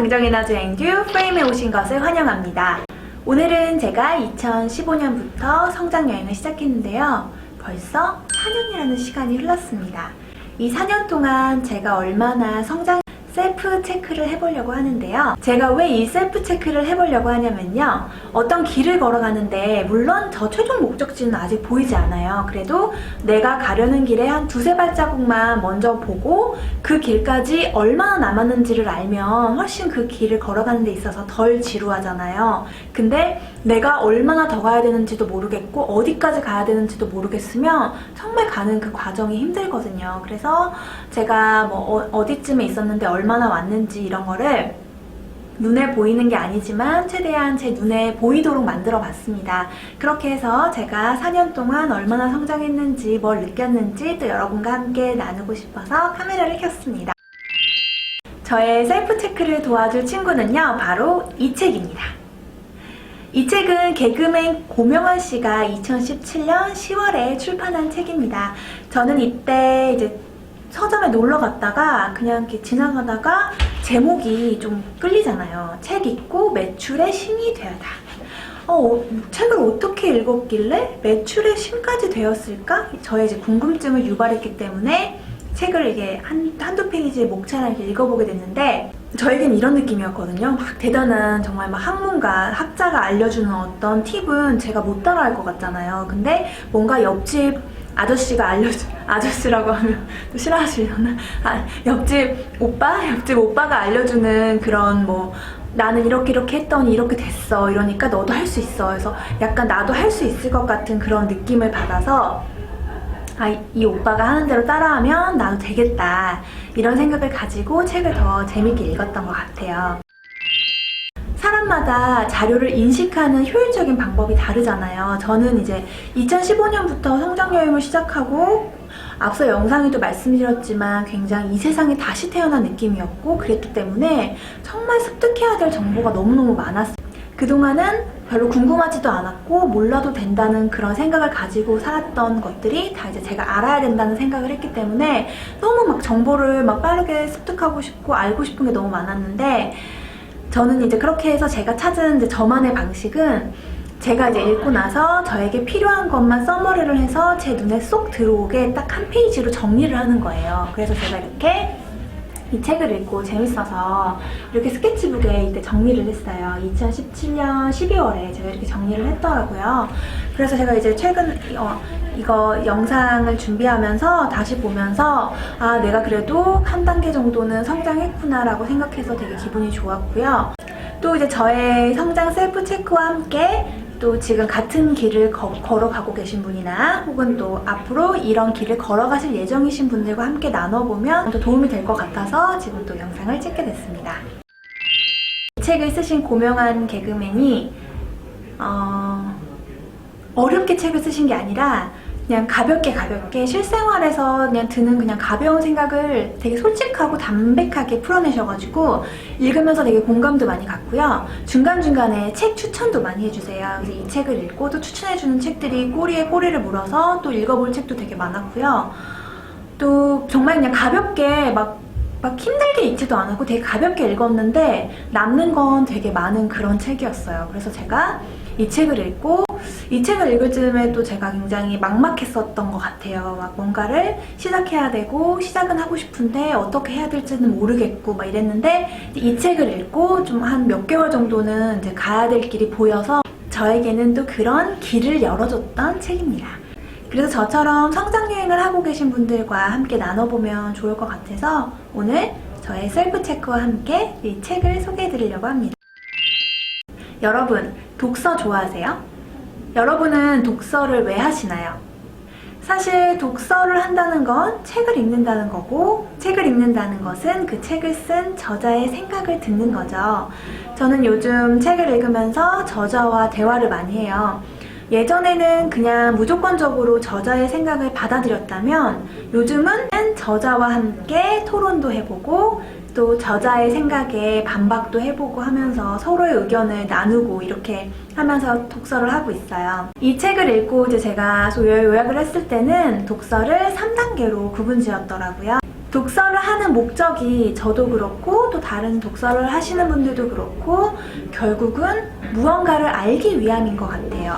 긍정의 나주 앵듀 프레임에 오신 것을 환영합니다. 오늘은 제가 2015년부터 성장여행을 시작했는데요. 벌써 4년이라는 시간이 흘렀습니다. 이 4년 동안 제가 얼마나 셀프 체크를 해보려고 하는데요. 제가 왜 이 셀프 체크를 해보려고 하냐면요. 어떤 길을 걸어가는데 물론 저 최종 목적지는 아직 보이지 않아요. 그래도 내가 가려는 길에 한 두세 발자국만 먼저 보고 그 길까지 얼마나 남았는지를 알면 훨씬 그 길을 걸어가는 데 있어서 덜 지루하잖아요. 근데 내가 얼마나 더 가야 되는지도 모르겠고 어디까지 가야 되는지도 모르겠으면 정말 가는 그 과정이 힘들거든요. 그래서 제가 뭐 어디쯤에 있었는데 얼마나 왔는지 이런 거를 눈에 보이는 게 아니지만 최대한 제 눈에 보이도록 만들어 봤습니다. 그렇게 해서 제가 4년 동안 얼마나 성장했는지 뭘 느꼈는지 또 여러분과 함께 나누고 싶어서 카메라를 켰습니다. 저의 셀프 체크를 도와줄 친구는요, 바로 이 책입니다. 이 책은 개그맨 고명환 씨가 2017년 10월에 출판한 책입니다. 저는 이때 이제 서점에 놀러 갔다가 그냥 이렇게 지나가다가 제목이 좀 끌리잖아요. 책 읽고 매출의 신이 되어라. 책을 어떻게 읽었길래 매출의 신까지 되었을까? 저의 이제 궁금증을 유발했기 때문에 책을 이게 한두 페이지 목차랑 이렇게 읽어보게 됐는데 저에겐 이런 느낌이었거든요. 막 대단한 정말 막 학문가, 학자가 알려주는 어떤 팁은 제가 못 따라할 것 같잖아요. 근데 뭔가 옆집 아저씨가 아저씨라고 하면 또 싫어하시려나? 옆집 오빠가 알려주는 그런 뭐 나는 이렇게 했더니 이렇게 됐어 이러니까 너도 할 수 있어. 그래서 약간 나도 할 수 있을 것 같은 그런 느낌을 받아서 이 오빠가 하는 대로 따라하면 나도 되겠다 이런 생각을 가지고 책을 더 재밌게 읽었던 것 같아요. 사람마다 자료를 인식하는 효율적인 방법이 다르잖아요. 저는 이제 2015년부터 성장여행을 시작하고 앞서 영상에도 말씀드렸지만 굉장히 이 세상에 다시 태어난 느낌이었고 그랬기 때문에 정말 습득해야 될 정보가 너무너무 많았어요. 그동안은 별로 궁금하지도 않았고 몰라도 된다는 그런 생각을 가지고 살았던 것들이 다 이제 제가 알아야 된다는 생각을 했기 때문에 너무 막 정보를 막 빠르게 습득하고 싶고 알고 싶은 게 너무 많았는데 저는 이제 그렇게 해서 제가 찾은 이제 저만의 방식은 제가 이제 읽고 나서 저에게 필요한 것만 서머리를 해서 제 눈에 쏙 들어오게 딱 한 페이지로 정리를 하는 거예요. 그래서 제가 이렇게 이 책을 읽고 재밌어서 이렇게 스케치북에 이때 정리를 했어요. 2017년 12월에 제가 이렇게 정리를 했더라고요. 그래서 제가 이제 최근 이거 영상을 준비하면서 다시 보면서 내가 그래도 한 단계 정도는 성장했구나 라고 생각해서 되게 기분이 좋았고요. 또 이제 저의 성장 셀프 체크와 함께 또 지금 같은 길을 걸어가고 계신 분이나 혹은 또 앞으로 이런 길을 걸어가실 예정이신 분들과 함께 나눠보면 더 도움이 될 것 같아서 지금 또 영상을 찍게 됐습니다. 이 책을 쓰신 고명환 개그맨이 어렵게 책을 쓰신 게 아니라 그냥 가볍게 실생활에서 그냥 드는 그냥 가벼운 생각을 되게 솔직하고 담백하게 풀어내셔가지고 읽으면서 되게 공감도 많이 갔고요. 중간중간에 책 추천도 많이 해주세요. 그래서 이 책을 읽고 또 추천해주는 책들이 꼬리에 꼬리를 물어서 또 읽어볼 책도 되게 많았고요. 또 정말 그냥 가볍게 막 힘들게 읽지도 않았고 되게 가볍게 읽었는데 남는 건 되게 많은 그런 책이었어요. 그래서 제가 이 책을 읽고 이 책을 읽을 즈음에 또 제가 굉장히 막막했었던 것 같아요. 막 뭔가를 시작해야 되고 시작은 하고 싶은데 어떻게 해야 될지는 모르겠고 막 이랬는데 이 책을 읽고 좀 한 몇 개월 정도는 이제 가야 될 길이 보여서 저에게는 또 그런 길을 열어줬던 책입니다. 그래서 저처럼 성장여행을 하고 계신 분들과 함께 나눠보면 좋을 것 같아서 오늘 저의 셀프 체크와 함께 이 책을 소개해드리려고 합니다. 여러분, 독서 좋아하세요? 여러분은 독서를 왜 하시나요? 사실 독서를 한다는 건 책을 읽는다는 거고 책을 읽는다는 것은 그 책을 쓴 저자의 생각을 듣는 거죠. 저는 요즘 책을 읽으면서 저자와 대화를 많이 해요. 예전에는 그냥 무조건적으로 저자의 생각을 받아들였다면 요즘은 저자와 함께 토론도 해보고 또 저자의 생각에 반박도 해보고 하면서 서로의 의견을 나누고 이렇게 하면서 독서를 하고 있어요. 이 책을 읽고 이제 제가 요약을 했을 때는 독서를 3단계로 구분지었더라고요. 독서를 하는 목적이 저도 그렇고 또 다른 독서를 하시는 분들도 그렇고 결국은 무언가를 알기 위함인 것 같아요.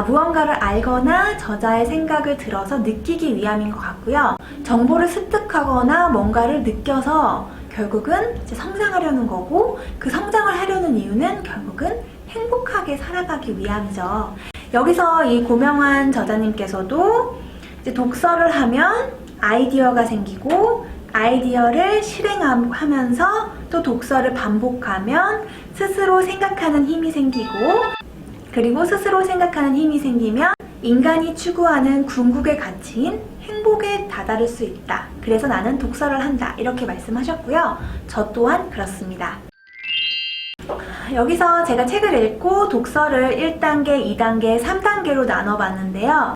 무언가를 알거나 저자의 생각을 들어서 느끼기 위함인 것 같고요. 정보를 습득하거나 뭔가를 느껴서 결국은 이제 성장하려는 거고, 그 성장을 하려는 이유는 결국은 행복하게 살아가기 위함이죠. 여기서 이 고명환 저자님께서도 이제 독서를 하면 아이디어가 생기고, 아이디어를 실행하면서 또 독서를 반복하면 스스로 생각하는 힘이 생기고, 그리고 스스로 생각하는 힘이 생기면 인간이 추구하는 궁극의 가치인 행복에 다다를 수 있다. 그래서 나는 독서를 한다. 이렇게 말씀하셨고요. 저 또한 그렇습니다. 여기서 제가 책을 읽고 독서를 1단계, 2단계, 3단계로 나눠봤는데요.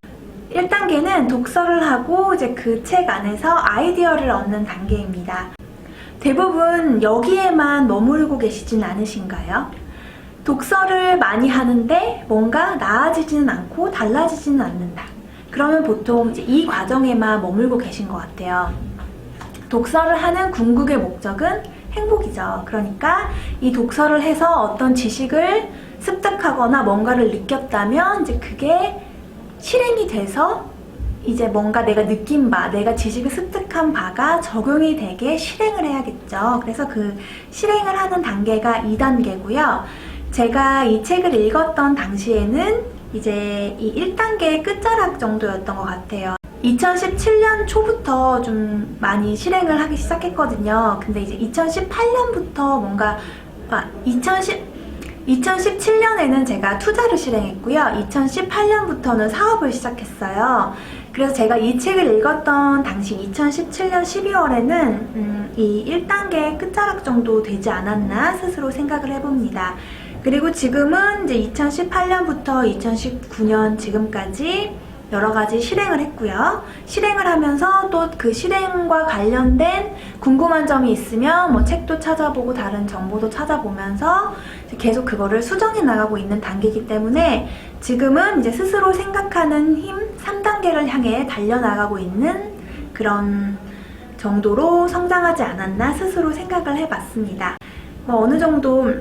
1단계는 독서를 하고 이제 그 책 안에서 아이디어를 얻는 단계입니다. 대부분 여기에만 머무르고 계시진 않으신가요? 독서를 많이 하는데 뭔가 나아지지는 않고 달라지지는 않는다. 그러면 보통 이제 이 과정에만 머물고 계신 것 같아요. 독서를 하는 궁극의 목적은 행복이죠. 그러니까 이 독서를 해서 어떤 지식을 습득하거나 뭔가를 느꼈다면 이제 그게 실행이 돼서 이제 뭔가 내가 느낀 바, 내가 지식을 습득한 바가 적용이 되게 실행을 해야겠죠. 그래서 그 실행을 하는 단계가 2단계고요. 제가 이 책을 읽었던 당시에는 이제 이 1단계의 끝자락 정도였던 것 같아요. 2017년 초부터 좀 많이 실행을 하기 시작했거든요. 근데 이제 2018년부터 뭔가 2017년에는 제가 투자를 실행했고요. 2018년부터는 사업을 시작했어요. 그래서 제가 이 책을 읽었던 당시 2017년 12월에는 이 1단계 끝자락 정도 되지 않았나 스스로 생각을 해봅니다. 그리고 지금은 이제 2018년부터 2019년 지금까지 여러 가지 실행을 했고요. 실행을 하면서 또 그 실행과 관련된 궁금한 점이 있으면 뭐 책도 찾아보고 다른 정보도 찾아보면서 계속 그거를 수정해 나가고 있는 단계이기 때문에 지금은 이제 스스로 생각하는 힘 3단계를 향해 달려나가고 있는 그런 정도로 성장하지 않았나 스스로 생각을 해봤습니다. 어느 정도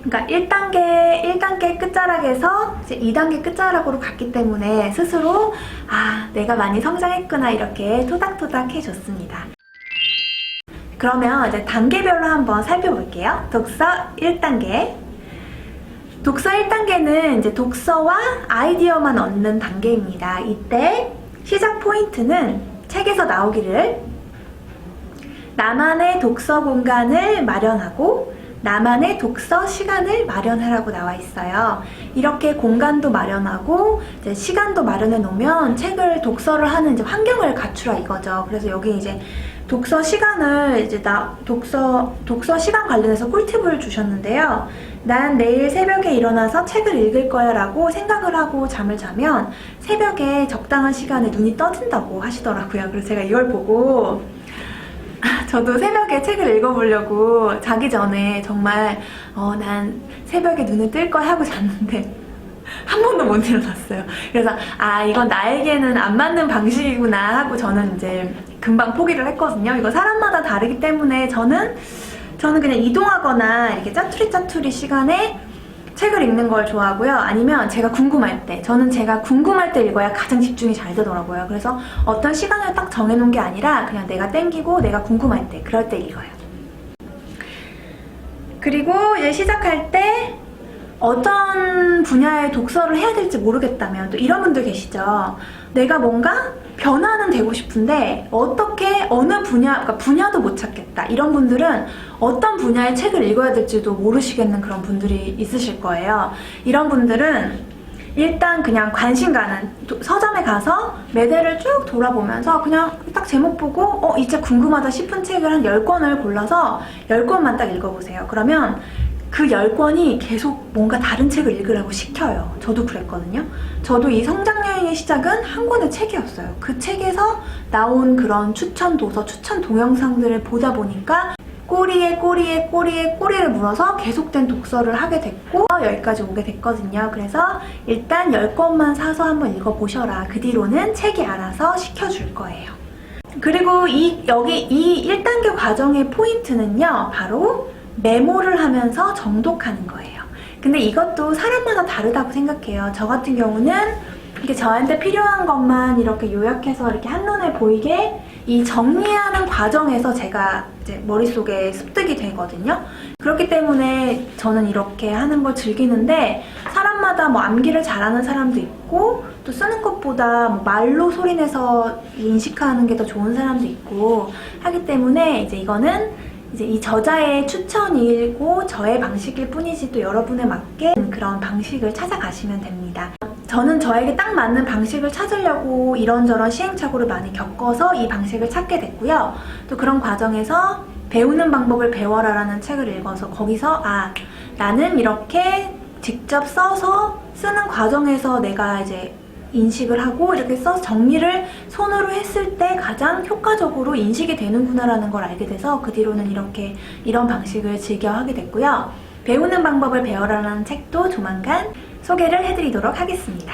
그러니까 1단계 끝자락에서 이제 2단계 끝자락으로 갔기 때문에 스스로 내가 많이 성장했구나 이렇게 토닥토닥 해줬습니다. 그러면 이제 단계별로 한번 살펴볼게요. 독서 1단계. 독서 1단계는 이제 독서와 아이디어만 얻는 단계입니다. 이때 시작 포인트는 책에서 나오기를 나만의 독서 공간을 마련하고 나만의 독서 시간을 마련하라고 나와 있어요. 이렇게 공간도 마련하고 이제 시간도 마련해 놓으면 독서를 하는 이제 환경을 갖추라 이거죠. 그래서 여기 이제 독서 시간을 이제 독서 시간 관련해서 꿀팁을 주셨는데요. 난 내일 새벽에 일어나서 책을 읽을 거야 라고 생각을 하고 잠을 자면 새벽에 적당한 시간에 눈이 떠진다고 하시더라고요. 그래서 제가 이걸 보고 저도 새벽에 책을 읽어보려고 자기 전에 정말 난 새벽에 눈을 뜰 거야 하고 잤는데 한 번도 못 일어났어요. 그래서 이건 나에게는 안 맞는 방식이구나 하고 저는 이제 금방 포기를 했거든요. 이거 사람마다 다르기 때문에 저는 그냥 이동하거나 이렇게 짜투리 시간에 책을 읽는 걸 좋아하고요. 아니면 제가 궁금할 때, 저는 제가 궁금할 때 읽어야 가장 집중이 잘 되더라고요. 그래서 어떤 시간을 딱 정해놓은 게 아니라 그냥 내가 땡기고 내가 궁금할 때, 그럴 때 읽어요. 그리고 이제 시작할 때 어떤 분야의 독서를 해야 될지 모르겠다면 또 이런 분들 계시죠. 내가 뭔가 변화는 되고 싶은데 어떻게 어느 그러니까 분야도 못 찾겠다. 이런 분들은 어떤 분야의 책을 읽어야 될지도 모르시겠는 그런 분들이 있으실 거예요. 이런 분들은 일단 그냥 관심 가는 서점에 가서 매대를 쭉 돌아보면서 그냥 딱 제목 보고 이 책 궁금하다 싶은 책을 한 10권을 골라서 10권만 딱 읽어보세요. 그러면 그 10권이 계속 뭔가 다른 책을 읽으라고 시켜요. 저도 그랬거든요. 저도 이 성장여행의 시작은 한 권의 책이었어요. 그 책에서 나온 그런 추천 도서, 추천 동영상들을 보다 보니까 꼬리에 물어서 계속된 독서를 하게 됐고 여기까지 오게 됐거든요. 그래서 일단 10권만 사서 한번 읽어보셔라. 그 뒤로는 책이 알아서 시켜줄 거예요. 그리고 여기 이 1단계 과정의 포인트는요, 바로 메모를 하면서 정독하는 거예요. 근데 이것도 사람마다 다르다고 생각해요. 저 같은 경우는 이렇게 저한테 필요한 것만 이렇게 요약해서 이렇게 한눈에 보이게 이 정리하는 과정에서 제가 이제 머릿속에 습득이 되거든요. 그렇기 때문에 저는 이렇게 하는 걸 즐기는데, 사람마다 뭐 암기를 잘하는 사람도 있고, 또 쓰는 것보다 뭐 말로 소리내서 인식하는 게 더 좋은 사람도 있고 하기 때문에, 이제 이거는 이제 이 저자의 추천이고 저의 방식일 뿐이지, 또 여러분에 맞게 그런 방식을 찾아가시면 됩니다. 저는 저에게 딱 맞는 방식을 찾으려고 이런저런 시행착오를 많이 겪어서 이 방식을 찾게 됐고요. 또 그런 과정에서 배우는 방법을 배워라라는 책을 읽어서 거기서 나는 이렇게 직접 써서 쓰는 과정에서 내가 이제 인식을 하고 이렇게 써서 정리를 손으로 했을 때 가장 효과적으로 인식이 되는구나라는 걸 알게 돼서 그 뒤로는 이런 방식을 즐겨 하게 됐고요. 배우는 방법을 배워라라는 책도 조만간 소개를 해드리도록 하겠습니다.